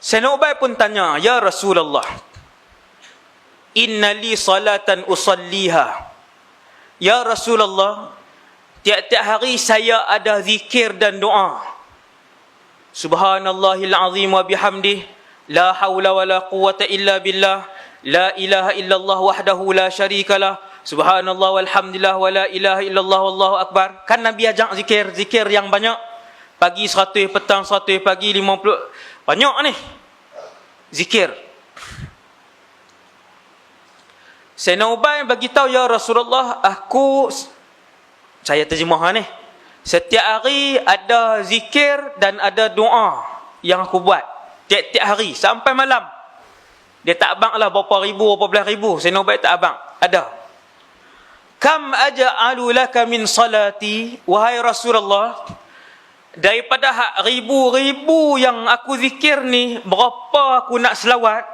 Sayyidina Ubay pun tanya, "Ya Rasulullah, inna li salatan usalliha." Ya Rasulullah, tiap-tiap hari saya ada zikir dan doa. Subhanallahil azim wa bihamdih, la haula wa la quwwata illa billah, la ilaha illallah wahdahu la syarikalah, subhanallah walhamdulillah wa la ilaha illallah wallahu akbar. Kan Nabi ajak zikir yang banyak. Pagi 100, petang 100, pagi 50. Banyak ni zikir. Sayyidina Ubay bagi tahu, "Ya Rasulullah, saya terjemah ni. Setiap hari ada zikir dan ada doa yang aku buat. Tiap-tiap hari sampai malam." Dia tak abang lah berapa ribu, berapa belas ribu. Sayyidina Ubay tak abang. Ada. "Kam aja'alu laka min salati?" Wahai Rasulullah, daripada ribu-ribu yang aku zikir ni, berapa aku nak selawat?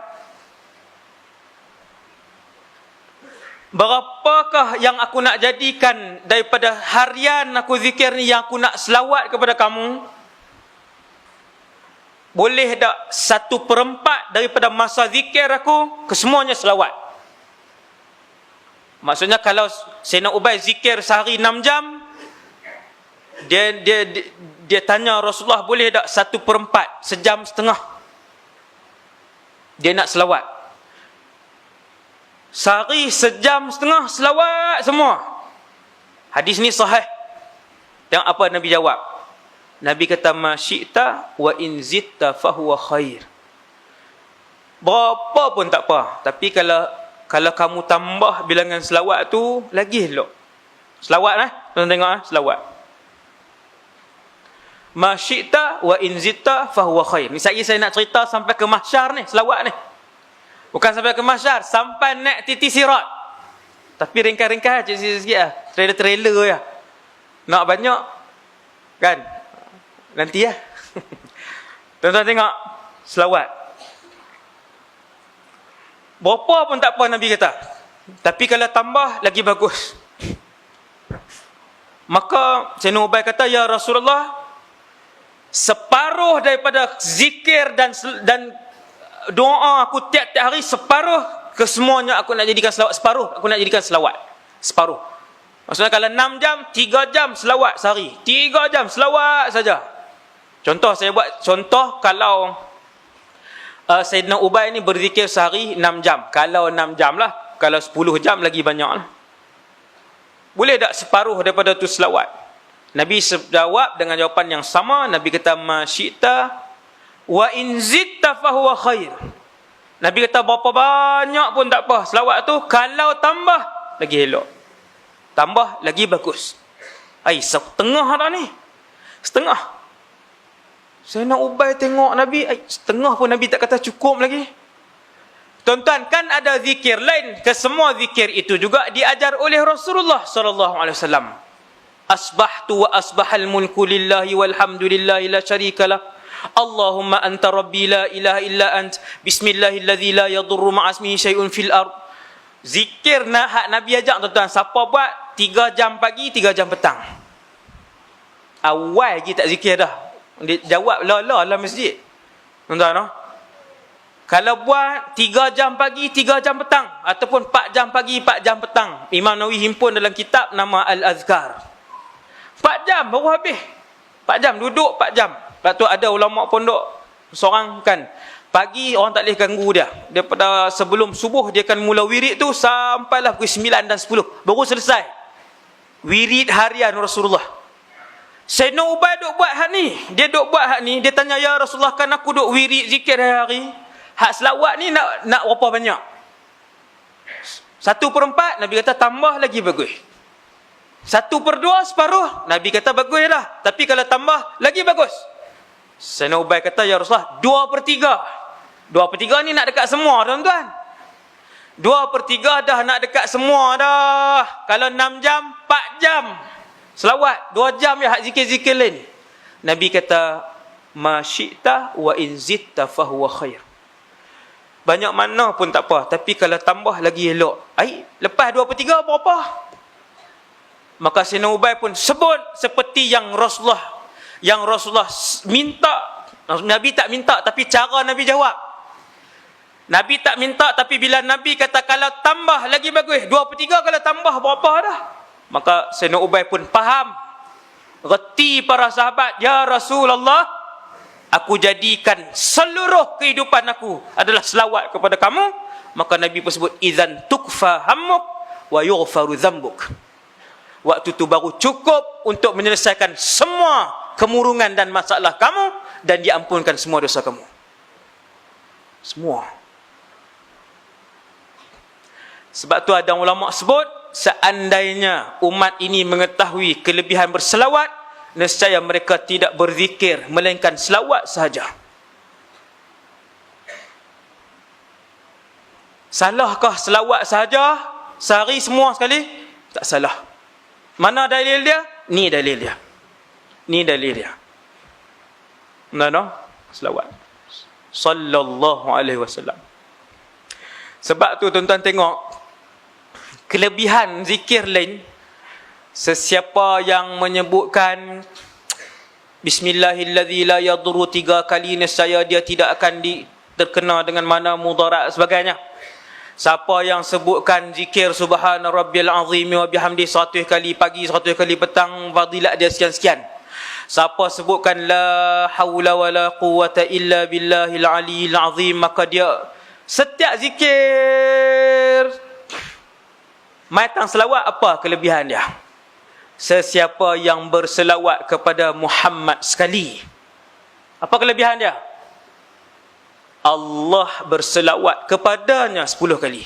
Berapakah yang aku nak jadikan daripada harian aku zikir ni yang aku nak selawat kepada kamu? Boleh tak 1/4 daripada masa zikir aku kesemuanya selawat? Maksudnya kalau Sayyidina Ubay zikir sehari 6 jam, dia tanya Rasulullah, boleh tak 1/4, sejam setengah dia nak selawat? Sehari sejam setengah selawat semua. Hadis ni sahih. Yang apa Nabi jawab? Nabi kata, "Ma syi'ta wa in zitta fahuwa khair." Berapa pun tak apa, tapi kalau kamu tambah bilangan selawat tu, lagi elok. Selawat tuan tengok selawat. "Ma syi'ta wa in zitta fahuwa khair." Ni saya nak cerita sampai ke mahsyar ni, selawat ni. Bukan sampai ke mahsyar, sampai naik titi sirat. Tapi ringkas-ringkas sikit-sikit lah. Trailer ya. Nak banyak kan? Nanti ya. Tuan-tuan tengok selawat. Berapa pun tak apa Nabi kata. Tapi kalau tambah lagi bagus. Maka Sayyidina Ubay kata, "Ya Rasulullah, separuh daripada zikir dan doa aku tiap-tiap hari, separuh kesemuanya aku nak jadikan selawat. Separuh aku nak jadikan selawat. Separuh." Maksudnya kalau 6 jam, 3 jam selawat sehari. 3 jam selawat saja. Contoh, saya buat contoh, kalau Sayyidina Ubay ni berzikir sehari 6 jam. Kalau 6 jam lah. Kalau 10 jam lagi banyak lah. Boleh tak separuh daripada tu selawat? Nabi jawab dengan jawapan yang sama. Nabi kata, "Ma syi'ta wa in zitta fahuwa khair." Nabi kata berapa banyak pun tak apa selawat tu, kalau tambah lagi elok. Tambah lagi bagus. Setengah dah ni. Setengah. Sayyidina Ubay tengok Nabi, setengah pun Nabi tak kata cukup lagi. Tuan-tuan, kan ada zikir lain. Kesemua zikir itu juga diajar oleh Rasulullah sallallahu alaihi wasallam. "Asbahtu wa asbahal mulku lillahi walhamdulillahi la syarikalah. Allahumma anta rabbi la ilaha illa ant. Bismillahilladzi la yadurru ma'asmihi syai'un fil ard." Zikir hak Nabi ajak tuan-tuan. Siapa buat 3 jam pagi, 3 jam petang. Awal lagi tak zikir dah. Dia jawab la dalam masjid. Tuan-tuan, kalau buat 3 jam pagi, 3 jam petang, ataupun 4 jam pagi, 4 jam petang. Imam Nawawi himpun dalam kitab nama Al-Azkar. 4 jam baru habis. 4 jam duduk, 4 jam. Lepas tu ada ulama pondok seorang kan, pagi orang tak boleh ganggu dia. Daripada sebelum subuh dia akan mula wirid tu sampailah pukul 9 dan 10. Baru selesai wirid harian Rasulullah. Sayyidina Ubay duk buat hak ni. Dia duk buat hak ni, dia tanya, "Ya Rasulullah, kan aku duk wirid zikir hari-hari. Hak selawat ni nak berapa banyak?" 1/4, Nabi kata tambah lagi bagus. 1/2, separuh, Nabi kata bagus dah. Tapi kalau tambah lagi bagus. Sayyidina Ubay kata, "Ya Rasulullah, 2/3. 2/3 ni nak dekat semua tuan-tuan. 2/3 dah nak dekat semua dah. Kalau 6 jam, 4 jam selawat, 2 jam ya hak zikir-zikir lain." Nabi kata, "Ma syi'ta wa in zitta fahuwa khair." Banyak mana pun tak apa, tapi kalau tambah lagi elok. Lepas 2/3 berapa? Maka Sayyidina Ubay pun sebut seperti yang Rasulullah minta Nabi tak minta, tapi cara Nabi jawab. Nabi tak minta, tapi bila Nabi kata kalau tambah lagi bagus, 2/3 kalau tambah berapa dah. Maka Sayyidina Ubay pun faham. Reti para sahabat, ya Rasulullah, aku jadikan seluruh kehidupan aku adalah selawat kepada kamu. Maka Nabi pun sebut, idzan tukfa hammuk wa yughfaru dzambuk. Waktu tu baru cukup untuk menyelesaikan semua kemurungan dan masalah kamu, dan diampunkan semua dosa kamu. Semua. Sebab tu ada ulama sebut, seandainya umat ini mengetahui kelebihan berselawat, nescaya mereka tidak berzikir melainkan selawat sahaja. Salahkah selawat sahaja sehari semua sekali? Tak salah. Mana dalil dia? Ni dalil dia. Ni dalil dia. Mana? Selawat. Sallallahu alaihi wasallam. Sebab tu tuan-tuan tengok kelebihan zikir lain. Sesiapa yang menyebutkan Bismillahilladzi la yadurru 3 kali, nescaya dia tidak akan terkena dengan mana mudarat sebagainya. Siapa yang sebutkan zikir Subhana Rabbiyal Azim wa bihamdi 100 kali pagi, 100 kali petang, fadilat dia sekian-sekian. Siapa sebutkan la haula wala quwata illa billahil aliyil azim, maka dia setiap zikir matang selawat, apa kelebihan dia? Sesiapa yang berselawat kepada Muhammad sekali, apa kelebihan dia? Allah berselawat kepadanya 10 kali.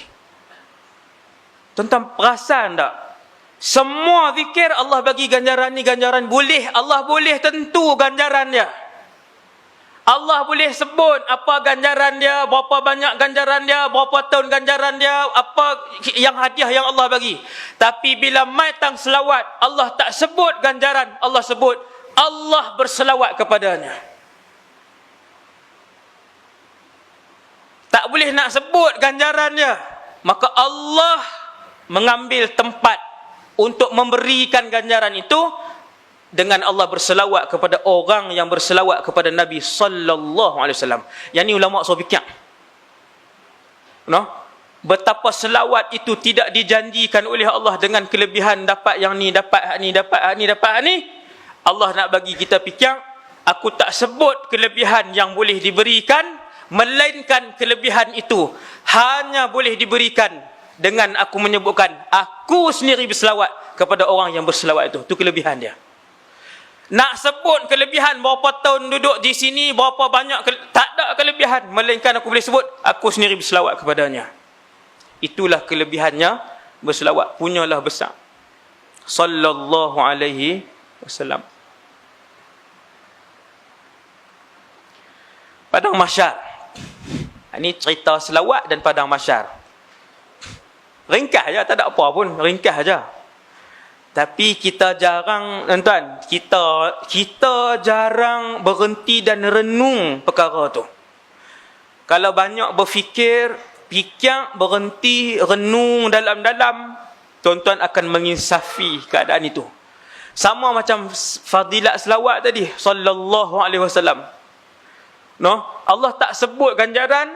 Tuan-tuan perasan tak? Semua zikir Allah bagi ganjaran ni, ganjaran boleh. Allah boleh tentu ganjaran dia. Allah boleh sebut apa ganjaran dia, berapa banyak ganjaran dia, berapa tahun ganjaran dia, apa yang hadiah yang Allah bagi. Tapi bila mai tang selawat, Allah tak sebut ganjaran, Allah sebut Allah berselawat kepadanya. Tak boleh nak sebut ganjaran dia. Maka Allah mengambil tempat untuk memberikan ganjaran itu dengan Allah berselawat kepada orang yang berselawat kepada Nabi sallallahu alaihi wasallam. Yang ni ulama usul fikih. No? Betapa selawat itu tidak dijanjikan oleh Allah dengan kelebihan dapat yang ni, dapat hak ni, dapat hak ni, dapat hak ni. Allah nak bagi kita fikir, aku tak sebut kelebihan yang boleh diberikan, melainkan kelebihan itu hanya boleh diberikan dengan aku menyebutkan aku sendiri berselawat kepada orang yang berselawat itu. Itu kelebihan dia. Nak sebut kelebihan berapa tahun duduk di sini, berapa banyak, tak ada kelebihan, melainkan aku boleh sebut aku sendiri berselawat kepadanya. Itulah kelebihannya berselawat. Punyalah besar. Sallallahu alaihi wasallam. Padang Mahsyar. Ini cerita selawat dan padang mahsyar. Ringkas aja, tak ada apa pun, ringkas aja. Tapi kita jarang, tuan-tuan, kita jarang berhenti dan renung perkara tu. Kalau banyak berfikir, berhenti, renung dalam-dalam, tuan-tuan akan menginsafi keadaan itu. Sama macam fadilat selawat tadi, sallallahu alaihi wasallam. No, Allah tak sebut ganjaran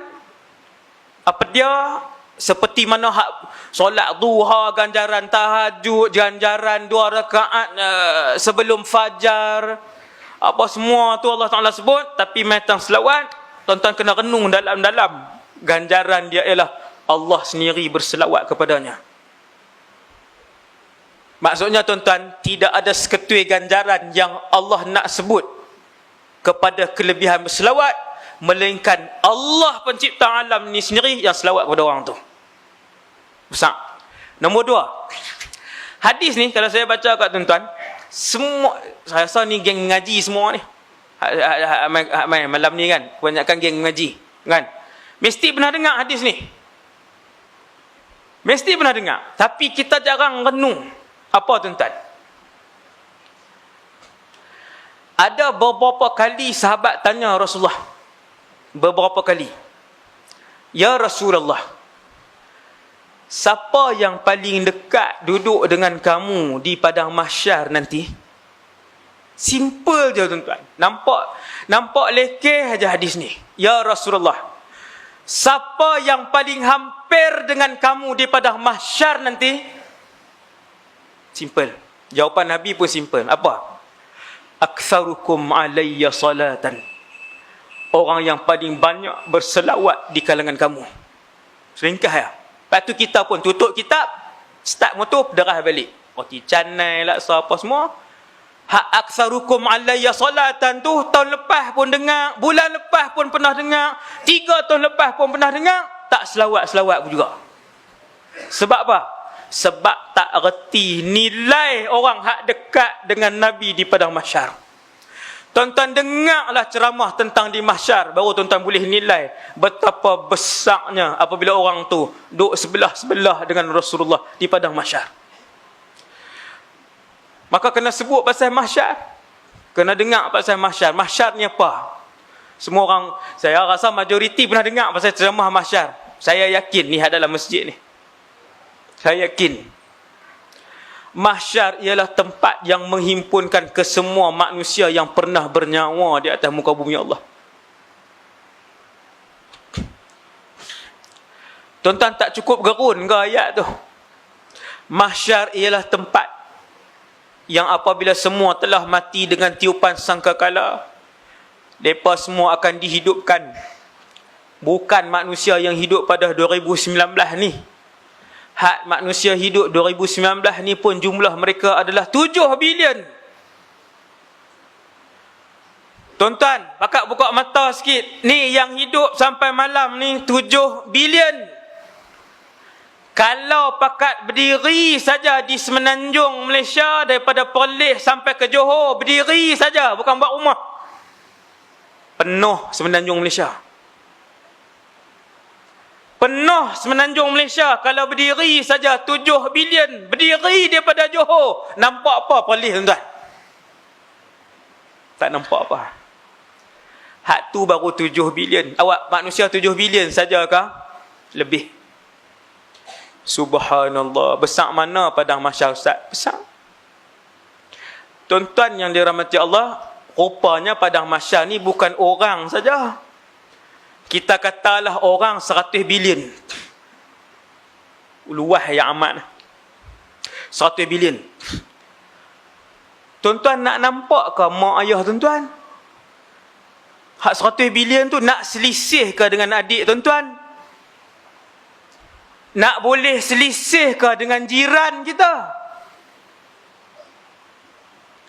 apa dia, seperti mana hak solat duha, ganjaran tahajud, ganjaran 2 rakaat sebelum fajar, apa semua tu Allah Taala sebut. Tapi matang selawat, tuan-tuan kena renung dalam-dalam. Ganjaran dia ialah Allah sendiri berselawat kepadanya. Maksudnya tuan-tuan, tidak ada seketui ganjaran yang Allah nak sebut kepada kelebihan berselawat, melainkan Allah pencipta alam ni sendiri yang selawat kepada orang tu. Besar. Nombor 2. Hadis ni kalau saya baca kat tuan-tuan, semua, saya rasa ni geng ngaji semua ni. Malam ni kan, kebanyakan geng ngaji kan. Mesti pernah dengar hadis ni. Mesti pernah dengar. Tapi kita jarang renung. Apa tuan-tuan? Ada beberapa kali sahabat tanya Rasulullah. Beberapa kali. Ya Rasulullah, siapa yang paling dekat duduk dengan kamu di padang mahsyar nanti? Simple je tuan-tuan. Nampak lekeh aja hadis ni. Ya Rasulullah, siapa yang paling hampir dengan kamu di padang mahsyar nanti? Simple. Jawapan Nabi pun simple. Apa? Aktsarukum alayya salatan. Orang yang paling banyak berselawat di kalangan kamu. Seringkah ya. Lepas tu kita pun tutup kitab, start motor, derah balik. Roti canai lah, apa semua. Hak aktsarukum alayya salatan tu tahun lepas pun dengar, bulan lepas pun pernah dengar, 3 tahun lepas pun pernah dengar, tak selawat-selawat pun juga. Sebab apa? Sebab tak reti nilai orang hak dekat dengan Nabi di padang mahsyar. Tuan-tuan dengarlah ceramah tentang di mahsyar, baru tuan-tuan boleh nilai betapa besarnya apabila orang tu duduk sebelah-sebelah dengan Rasulullah di padang mahsyar. Maka kena sebut pasal mahsyar. Kena dengar pasal mahsyar. Mahsyar ni apa? Semua orang, saya rasa majoriti pernah dengar pasal ceramah mahsyar. Saya yakin ni dalam masjid ni. Saya yakin. Mahsyar ialah tempat yang menghimpunkan kesemua manusia yang pernah bernyawa di atas muka bumi Allah. Tuan-tuan tak cukup gerun ke ayat tu? Mahsyar ialah tempat yang apabila semua telah mati dengan tiupan sangkakala, mereka semua akan dihidupkan. Bukan manusia yang hidup pada 2019 ni. Hak manusia hidup 2019 ni pun jumlah mereka adalah 7 bilion. Tuan-tuan, pakat buka mata sikit. Ni yang hidup sampai malam ni 7 bilion. Kalau pakat berdiri saja di semenanjung Malaysia, daripada Perlis sampai ke Johor, berdiri saja, bukan buat rumah, penuh semenanjung Malaysia. Penuh semenanjung Malaysia. Kalau berdiri saja 7 bilion, berdiri daripada Johor, nampak apa Perlis tuan-tuan? Tak nampak apa. Hak tu baru 7 bilion. Awak manusia 7 bilion sajakah? Lebih. Subhanallah. Besar mana padang mahsyar Ustaz? Besar. Tuan-tuan yang dirahmati Allah, rupanya padang mahsyar ni bukan orang saja. Kita katalah orang 100 bilion. Luah yang amat. 100 bilion. Tuan-tuan nak nampak ke mak ayah tuan-tuan? Hak 100 bilion tu nak selisih ke dengan adik tuan-tuan? Nak boleh selisih ke dengan jiran kita?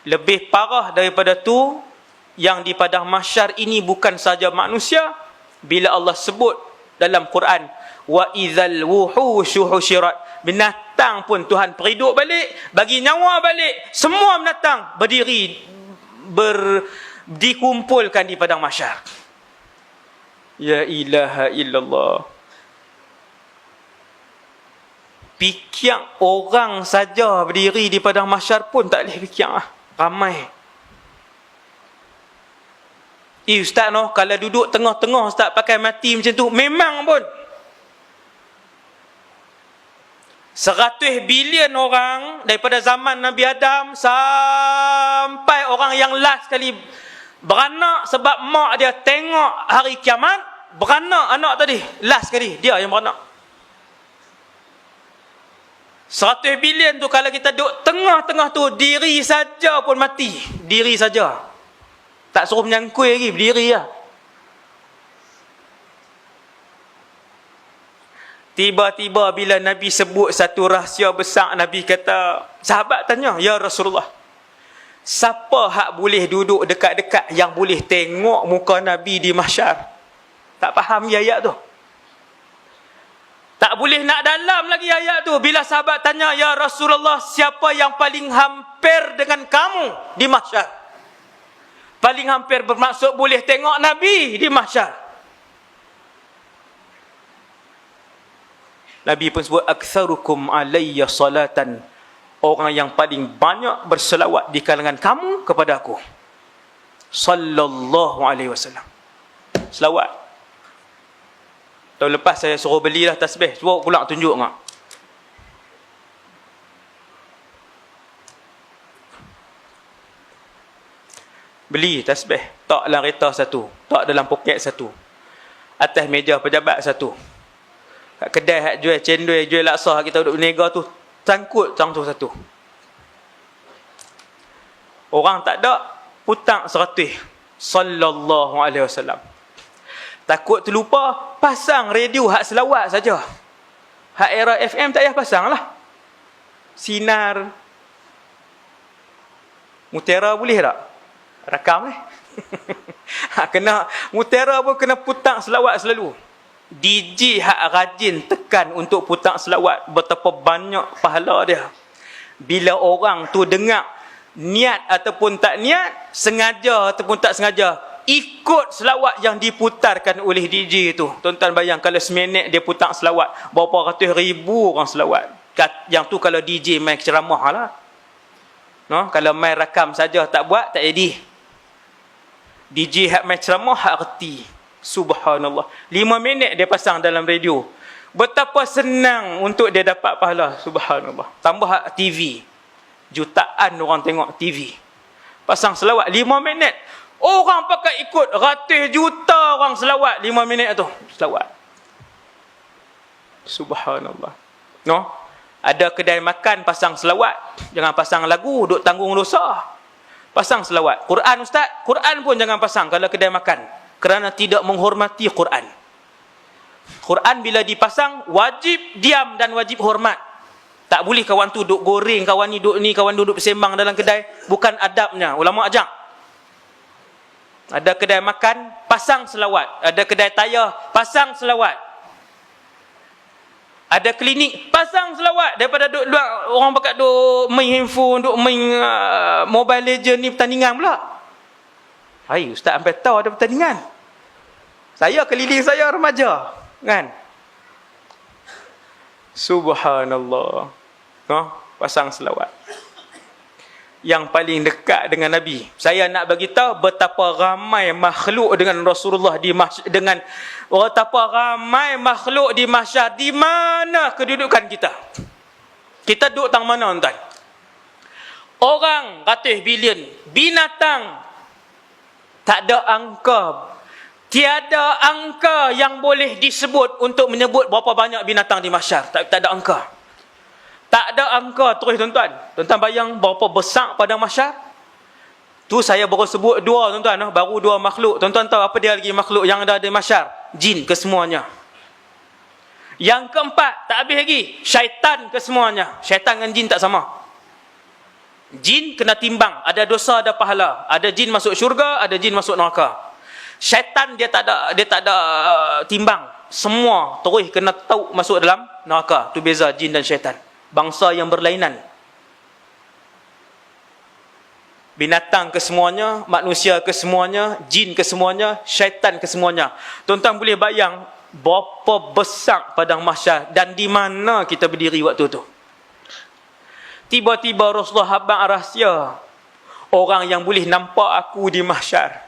Lebih parah daripada tu, yang di padang mahsyar ini bukan saja manusia. Bila Allah sebut dalam Quran, wa idzal wuhushu husyirat, binatang pun Tuhan periduk balik, bagi nyawa balik, semua binatang berdiri, dikumpulkan di padang mahsyar. Ya ilaha illallah. Pikiang orang saja berdiri di padang mahsyar pun tak boleh pikiang lah. Ramai. Ustaz no, kalau duduk tengah-tengah Ustaz pakai mati macam tu, memang pun 100 bilion orang daripada zaman Nabi Adam sampai orang yang last kali beranak sebab mak dia tengok hari kiamat, beranak anak tadi, last kali dia yang beranak. 100 bilion tu kalau kita duduk tengah-tengah tu, diri saja pun mati. Diri saja. Tak suruh menyangkui lagi, berdiri lah. Tiba-tiba bila Nabi sebut satu rahsia besar, Nabi kata, sahabat tanya, ya Rasulullah, siapa hak boleh duduk dekat-dekat yang boleh tengok muka Nabi di mahsyar? Tak faham ayat tu. Tak boleh nak dalam lagi ayat tu. Bila sahabat tanya, ya Rasulullah, siapa yang paling hampir dengan kamu di mahsyar? Paling hampir bermaksud boleh tengok Nabi di mahsyar. Nabi pun sebut, aktsarukum alayya salatan, orang yang paling banyak berselawat di kalangan kamu kepada aku. Sallallahu alaihi wasallam. Selawat. Tahun lepas saya suruh belilah tasbih. Cuba pula tunjuk tak? Beli tasbih, tak dalam kereta satu, tak dalam poket satu, atas meja pejabat satu. Kat kedai hak jual cendol, jual laksa kita duduk berniaga tu, sangkut tu satu. Orang tak ada, putang 100. Sallallahu alaihi wasallam. Takut terlupa, pasang radio hak selawat saja. Hak era FM tak payah pasang lah. Sinar Mutiara boleh tak? Rakam kena Mutiara pun kena putang selawat selalu. DJ hak rajin tekan untuk putang selawat, betapa banyak pahala dia. Bila orang tu dengar, niat ataupun tak niat, sengaja ataupun tak sengaja, ikut selawat yang diputarkan oleh DJ tu. Tuan-tuan bayang kalau seminit dia putang selawat, berapa ratus ribu orang selawat. Yang tu kalau DJ main ceramah lah. No? Kalau main rakam saja tak buat, tak jadi. DJ hak main ceramah hak reti. Subhanallah. 5 minit dia pasang dalam radio. Betapa senang untuk dia dapat pahala. Subhanallah. Tambah hak TV. Jutaan orang tengok TV. Pasang selawat 5 minit. Orang pakai ikut. Ratus juta orang selawat 5 minit tu. Selawat. Subhanallah. No? Ada kedai makan pasang selawat. Jangan pasang lagu, duk tanggung dosa. Pasang selawat. Quran ustaz, Quran pun jangan pasang kalau kedai makan. Kerana tidak menghormati Quran. Quran bila dipasang, wajib diam dan wajib hormat. Tak boleh kawan tu duk goreng, kawan ni duk ni, kawan duduk bersembang dalam kedai. Bukan adabnya. Ulama ajak. Ada kedai makan, pasang selawat. Ada kedai tayar, pasang selawat. Ada klinik, pasang selawat. Daripada duk luar, orang pakat duk main handphone, duk main Mobile Legend ni pertandingan pula. Hai, ustaz sampai tahu ada pertandingan. Saya keliling saya remaja, kan? Subhanallah. No, pasang selawat. Yang paling dekat dengan Nabi. Saya nak bagi tahu betapa ramai makhluk dengan Rasulullah di dengan betapa ramai makhluk di mahsyar. Di mana kedudukan kita? Kita duduk tang mana tuan? Orang ratus bilion, binatang tak ada angka. Tiada angka yang boleh disebut untuk menyebut berapa banyak binatang di mahsyar. Tak ada angka. Tak ada angka terus tuan-tuan. Tuan-tuan bayang berapa besar pada mahsyar? Tu saya baru sebut dua tuan-tuan. Baru dua makhluk. Tuan-tuan tahu apa dia lagi makhluk yang ada di mahsyar? Jin kesemuanya. Yang keempat, tak habis lagi. Syaitan kesemuanya. Syaitan dengan jin tak sama. Jin kena timbang, ada dosa ada pahala. Ada jin masuk syurga, ada jin masuk neraka. Syaitan dia tak ada timbang. Semua terus kena tahu masuk dalam neraka. Tu beza jin dan syaitan. Bangsa yang berlainan. Binatang kesemuanya, manusia kesemuanya, jin kesemuanya, syaitan kesemuanya. Tuan-tuan boleh bayang berapa besar padang mahsyar dan di mana kita berdiri waktu tu. Tiba-tiba Rasulullah habang rahsia orang yang boleh nampak aku di mahsyar.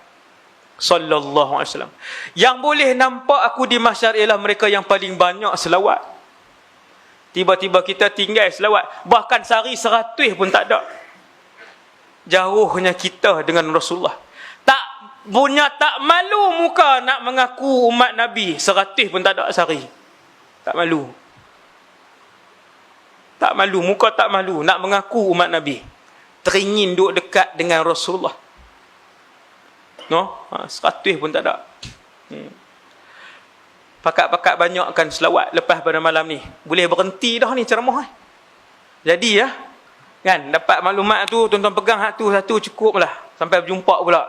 Sallallahu alaihi wasallam. Yang boleh nampak aku di mahsyar ialah mereka yang paling banyak selawat. Tiba-tiba kita tinggal selawat. Bahkan sehari 100 pun tak ada. Jauhnya kita dengan Rasulullah. Tak malu muka nak mengaku umat Nabi. 100 pun tak ada sehari. Tak malu. Tak malu, muka tak malu nak mengaku umat Nabi. Teringin duduk dekat dengan Rasulullah. No, 100 pun tak ada. Pakat-pakat banyakkan selawat lepas pada malam ni. Boleh berhenti dah ni ceramah. Jadi ya, kan dapat maklumat tu, tuan-tuan pegang hak tu satu cukup lah. Sampai berjumpa pula.